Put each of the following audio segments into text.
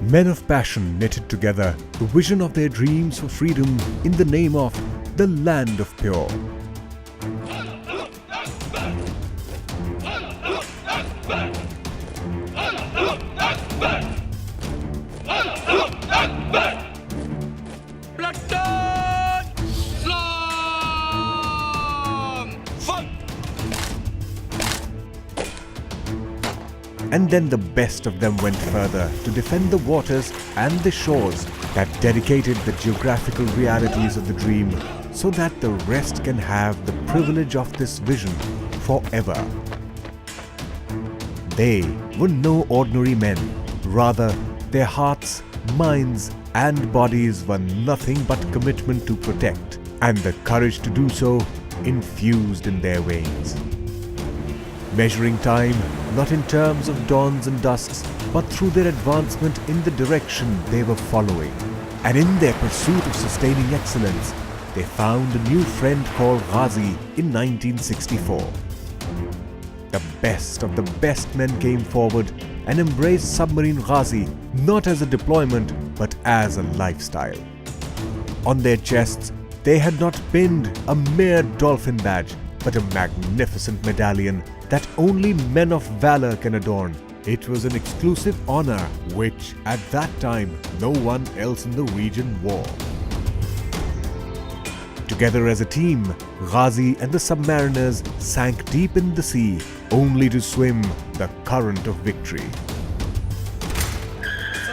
Men of passion knitted together the vision of their dreams for freedom in the name of the land of pure. And then the best of them went further to defend the waters and the shores that dedicated the geographical realities of the dream so that the rest can have the privilege of this vision forever. They were no ordinary men. Rather, their hearts, minds, and bodies were nothing but commitment to protect, and the courage to do so infused in their veins. Measuring time not in terms of dawns and dusks, but through their advancement in the direction they were following. And in their pursuit of sustaining excellence, they found a new friend called Ghazi in 1964. The best of the best men came forward and embraced Submarine Ghazi not as a deployment but as a lifestyle. On their chests, they had not pinned a mere dolphin badge, but a magnificent medallion that only men of valor can adorn. It was an exclusive honor which, at that time, no one else in the region wore. Together as a team, Ghazi and the submariners sank deep in the sea, only to swim the current of victory.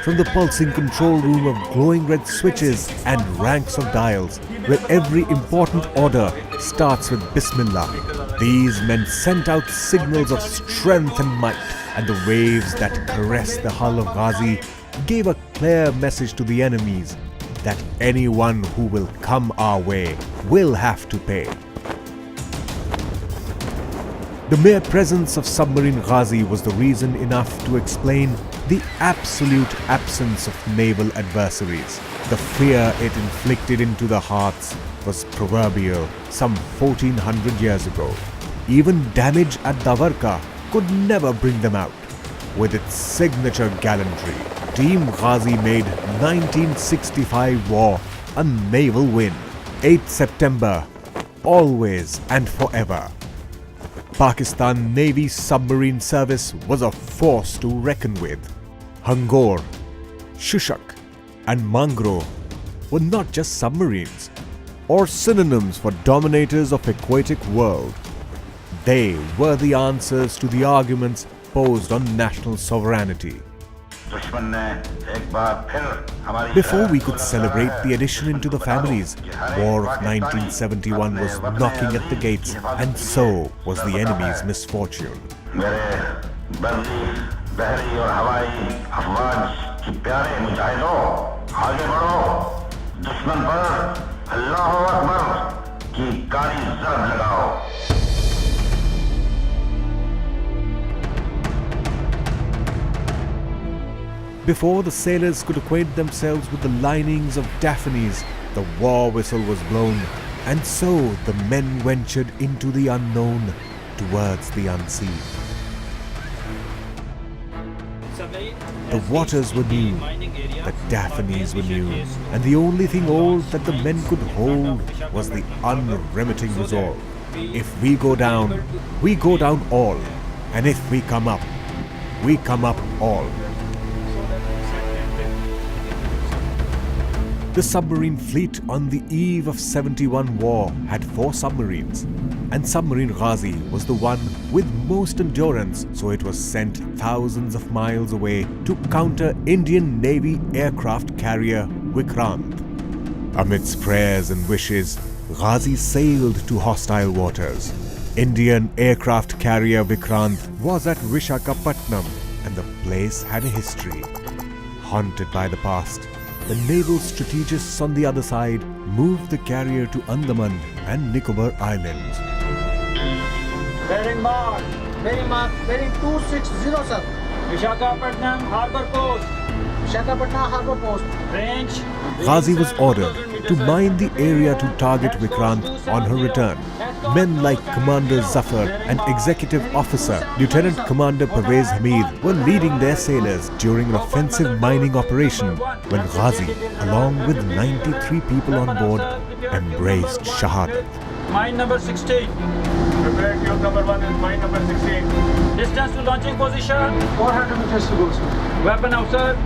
From the pulsing control room of glowing red switches and ranks of dials, where every important order starts with Bismillah, these men sent out signals of strength and might, and the waves that caressed the hull of Ghazi gave a clear message to the enemies that anyone who will come our way will have to pay. The mere presence of Submarine Ghazi was the reason enough to explain the absolute absence of naval adversaries. The fear it inflicted into the hearts was proverbial some 1400 years ago. Even damage at Davarka could never bring them out. With its signature gallantry, Team Ghazi made 1965 war a naval win. 8 September, always and forever. Pakistan Navy submarine service was a force to reckon with. Hangor, Shushak, and Mangro were not just submarines or synonyms for dominators of aquatic world. They were the answers to the arguments posed on national sovereignty. Before we could celebrate the addition into the families, War of 1971 was knocking at the gates, and so was the enemy's misfortune. Before the sailors could acquaint themselves with the linings of Daphnes, the war whistle was blown, and so the men ventured into the unknown, towards the unseen. The waters were new, the Daphnes were new, and the only thing old that the men could hold was the unremitting resolve. If we go down all, and if we come up all. The submarine fleet on the eve of 71 war had 4 submarines, and Submarine Ghazi was the one with most endurance, so it was sent thousands of miles away to counter Indian Navy aircraft carrier Vikrant. Amidst prayers and wishes, Ghazi sailed to hostile waters. Indian aircraft carrier Vikrant was at Vishakhapatnam, and the place had a history. Haunted by the past, the naval strategists on the other side moved the carrier to Andaman and Nicobar Islands. Bearing mark, bearing 260, sir. Vishakhapatnam Harbour Post. Vishakhapatnam Harbour Post. Range. Ghazi was ordered to mine the area to target Vikrant on her return. Men like Commander Zafar and Executive Officer Lieutenant Commander Pervez Hamid were leading their sailors during an offensive mining operation when Ghazi, along with 93 people on board, embraced Shahadat. Mine number 16. Prepare tube number 1 is mine number 16. Distance to launching position. 400 meters to go, sir. Weapon officer.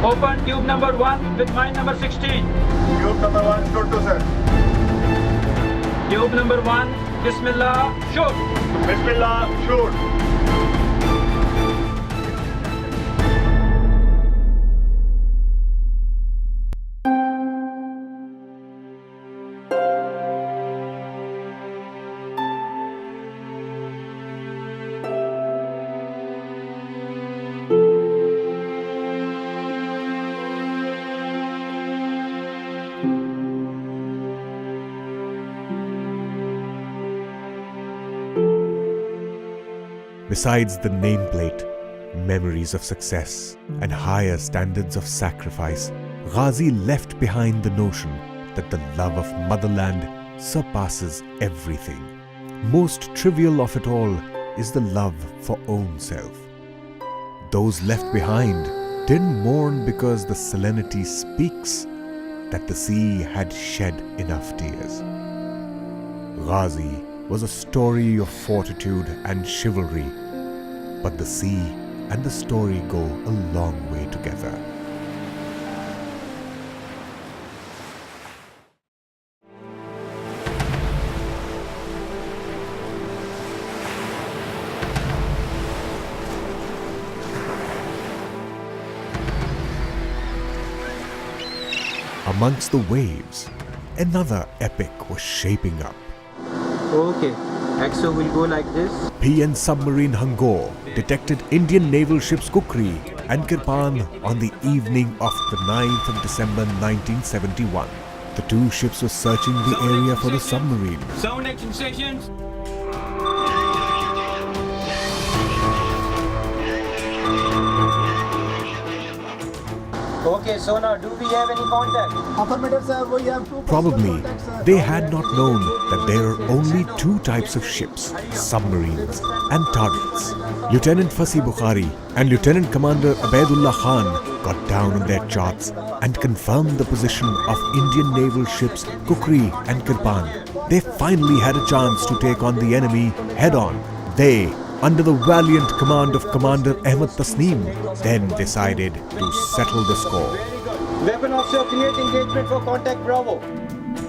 Open tube number 1 with mine number 16. Tube number 1 shoot to sir. Tube number 1. Bismillah. Shoot. Bismillah, shoot. Besides the nameplate, memories of success, and higher standards of sacrifice, Ghazi left behind the notion that the love of motherland surpasses everything. Most trivial of it all is the love for own self. Those left behind didn't mourn because the salinity speaks that the sea had shed enough tears. Ghazi was a story of fortitude and chivalry, but the sea and the story go a long way together. Amongst the waves, another epic was shaping up. Okay, Axo will go like this. PN submarine Hangor detected Indian naval ships Kukri and Kirpan on the evening of the 9th of December 1971. The two ships were searching the area for the submarine. Sound action stations. Okay, sonar, do we have any contact? Affirmative, sir. We have two. Probably, they had not known that there are only two types of ships, submarines and targets. Lieutenant Fasi Bukhari and Lieutenant Commander Abaidullah Khan got down on their charts and confirmed the position of Indian naval ships Kukri and Kirpan. They finally had a chance to take on the enemy head-on. They, under the valiant command of Commander Ahmed Tasneem, then decided to settle the score. Weapon officer, create engagement for contact Bravo.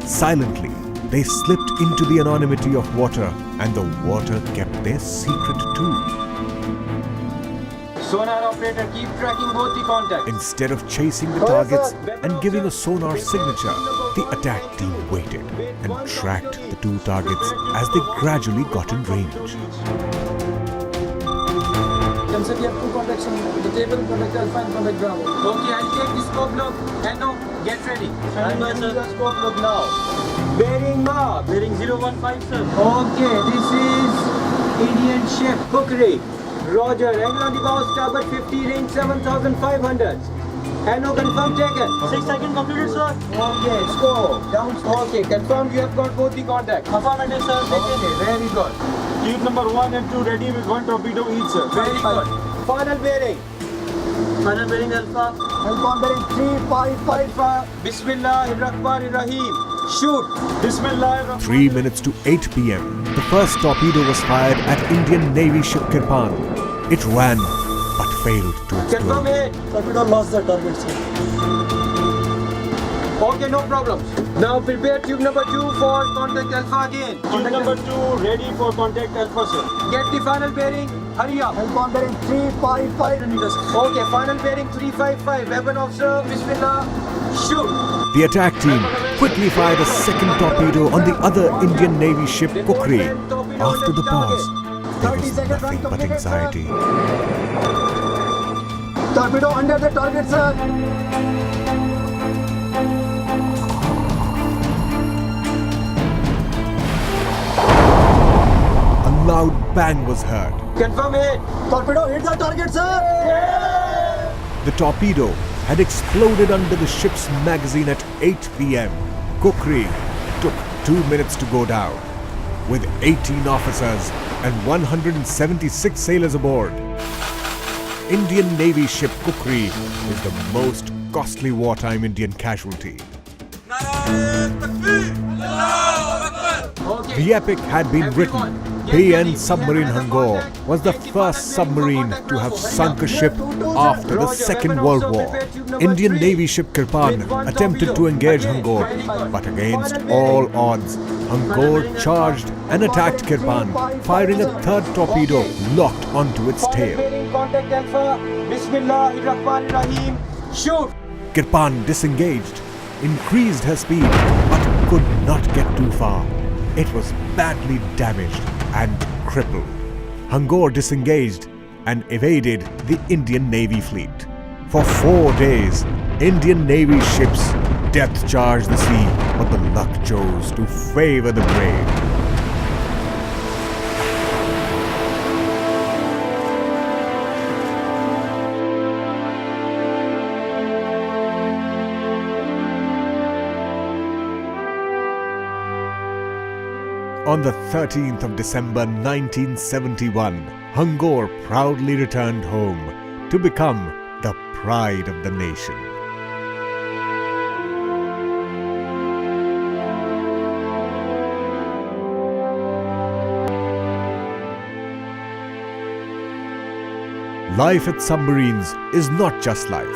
Silently, they slipped into the anonymity of water, and the water kept their secret too. Sonar operator, keep tracking both the contacts. Instead of chasing the targets and giving a sonar signature, the attack team waited and tracked the two targets as they gradually got in range. Sir, we have two contacts on the table. Contact Alpha and contact Bravo. Okay, I'll take the scope look. And no, get ready. I'm I'll sir. the scope look now. Bearing mark. Bearing 015, sir. Okay, this is Indian ship Kukri. Roger, angle on the bow, starboard 50, range 7,500. And no confirm taken. 6 seconds completed, sir. Okay, scope. Down. Okay, confirm you have got both the contacts. Affirmative, sir. Okay, very good. Tube number 1 and 2 ready with 1 torpedo each sir. Very good. Final bearing. Final bearing Alpha. Alpha bearing 355. Bismillahirrahmanirrahim. Shoot. Bismillah. 3 minutes to 8 p.m., the first torpedo was fired at Indian Navy ship Kirpan. It ran, but failed to Confirm explode. it. Torpedo lost the target, sir. Okay, no problems. Now prepare tube number 2 for contact Alpha again. Tube number 2 ready for contact Alpha sir. Get the final bearing. Hurry up. Alpha bearing 355 meters. Okay, final bearing 355. Weapon officer, Bismillah. Shoot. The attack team quickly fired a second torpedo on the other Indian Navy ship Kukri. After the pause, there was nothing but anxiety. Torpedo under the target, sir. A loud bang was heard. Confirm it. Torpedo hit the target, sir. The torpedo had exploded under the ship's magazine at 8 p.m. Kukri took 2 minutes to go down, with 18 officers and 176 sailors aboard. Indian Navy ship Kukri is the most costly wartime Indian casualty. The epic had been written. PN Submarine Hangor was the first submarine to have sunk a ship after the Second World War. Indian Navy ship Kirpan attempted to engage Hangor, but against all odds, Hangor charged and attacked Kirpan, firing a third torpedo locked onto its tail. Contact Alpha. Bismillahirrahmanirrahim. Shoot. Kirpan disengaged, increased her speed, but could not get too far. It was badly damaged and crippled. Hangor disengaged and evaded the Indian Navy fleet. For 4 days, Indian Navy ships depth charged the sea, but the luck chose to favor the brave. On the 13th of December 1971, Hangor proudly returned home to become the pride of the nation. Life at submarines is not just life.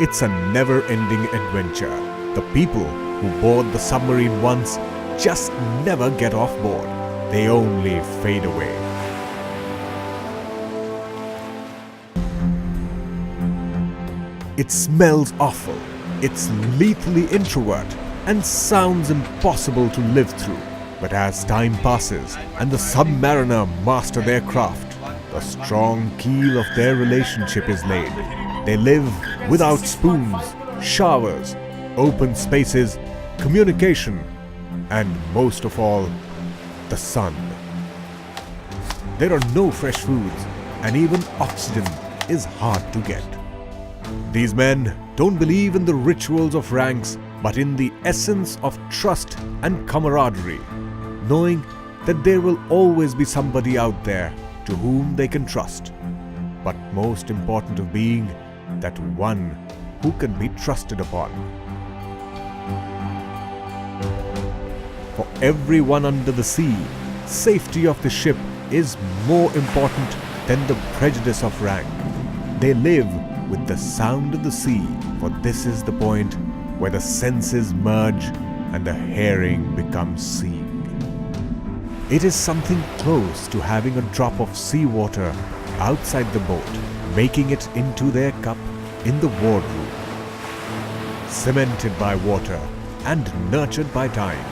It's a never-ending adventure. The people who board the submarine once just never get off board. They only fade away. It smells awful, it's lethally introvert, and sounds impossible to live through. But as time passes and the submariner master their craft, the strong keel of their relationship is laid. They live without spoons, showers, open spaces, communication, and most of all, the sun. There are no fresh foods, and even oxygen is hard to get. These men don't believe in the rituals of ranks, but in the essence of trust and camaraderie, knowing that there will always be somebody out there to whom they can trust. But most important of being, that one who can be trusted upon. For everyone under the sea, safety of the ship is more important than the prejudice of rank. They live with the sound of the sea, for this is the point where the senses merge and the hearing becomes seeing. It is something close to having a drop of seawater outside the boat, making it into their cup in the wardroom. Cemented by water and nurtured by time,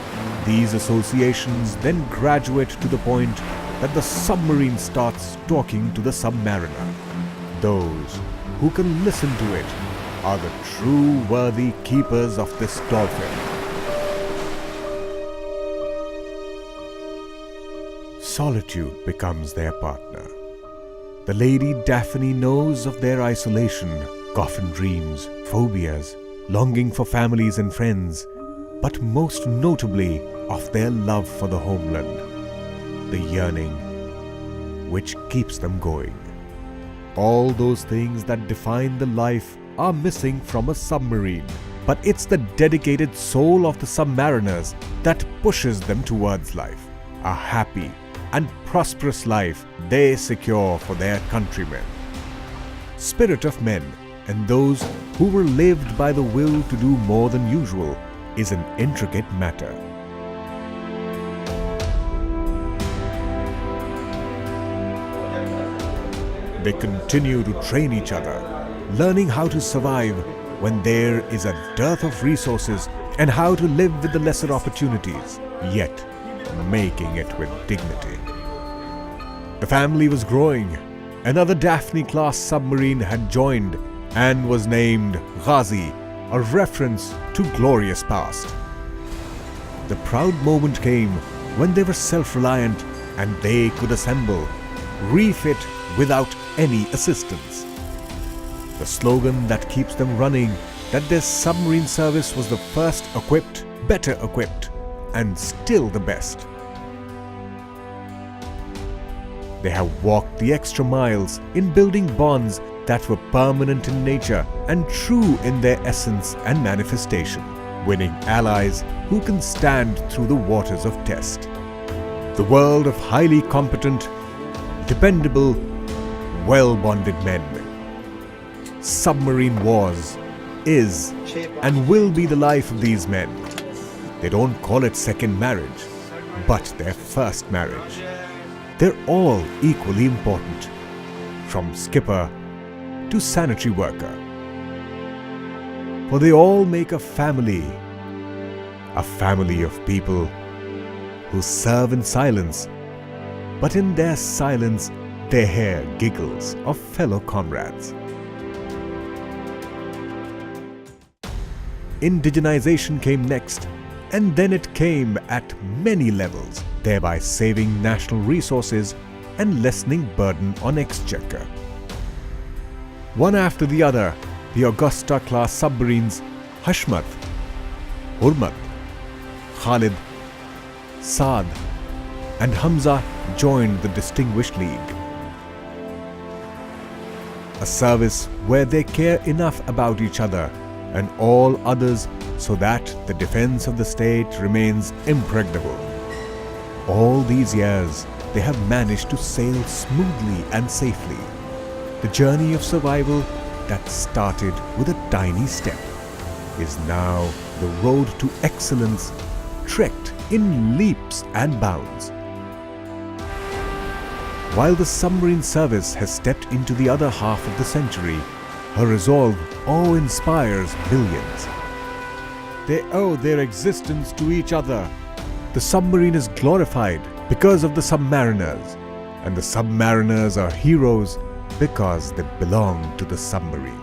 these associations then graduate to the point that the submarine starts talking to the submariner. Those who can listen to it are the true worthy keepers of this dolphin. Solitude becomes their partner. The Lady Daphne knows of their isolation, coffin dreams, phobias, longing for families and friends, but most notably of their love for the homeland, the yearning which keeps them going. All those things that define the life are missing from a submarine, but it's the dedicated soul of the submariners that pushes them towards life, a happy and prosperous life they secure for their countrymen. Spirit of men and those who were lived by the will to do more than usual is an intricate matter. They continue to train each other, learning how to survive when there is a dearth of resources and how to live with the lesser opportunities, yet making it with dignity. The family was growing. Another Daphne-class submarine had joined and was named Ghazi, a reference to glorious past. The proud moment came when they were self-reliant and they could assemble, refit without any assistance. The slogan that keeps them running, that their submarine service was the first equipped, better equipped, and still the best. They have walked the extra miles in building bonds that were permanent in nature and true in their essence and manifestation, winning allies who can stand through the waters of test. The world of highly competent, dependable, well-bonded men. Submarine wars is and will be the life of these men. They don't call it second marriage, but their first marriage. They're all equally important, from skipper to sanitary worker. For they all make a family of people who serve in silence, but in their silence they hear giggles of fellow comrades. Indigenization came next, and then it came at many levels, thereby saving national resources and lessening burden on exchequer. One after the other, the Augusta-class submarines Hashmat, Hurmat, Khalid, Saad and Hamza joined the Distinguished League. A service where they care enough about each other and all others so that the defense of the state remains impregnable. All these years, they have managed to sail smoothly and safely. The journey of survival that started with a tiny step is now the road to excellence, trekked in leaps and bounds. While the submarine service has stepped into the other half of the century, her resolve awe-inspires billions. They owe their existence to each other. The submarine is glorified because of the submariners, and the submariners are heroes because they belong to the submarine.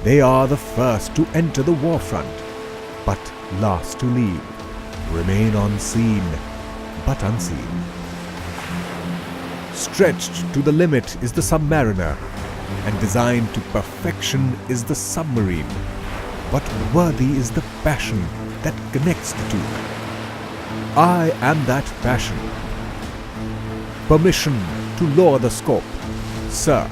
They are the first to enter the warfront, but last to leave, remain unseen, but unseen. Stretched to the limit is the submariner, and designed to perfection is the submarine. But worthy is the passion that connects the two. I am that passion. Permission to lower the scope, sir.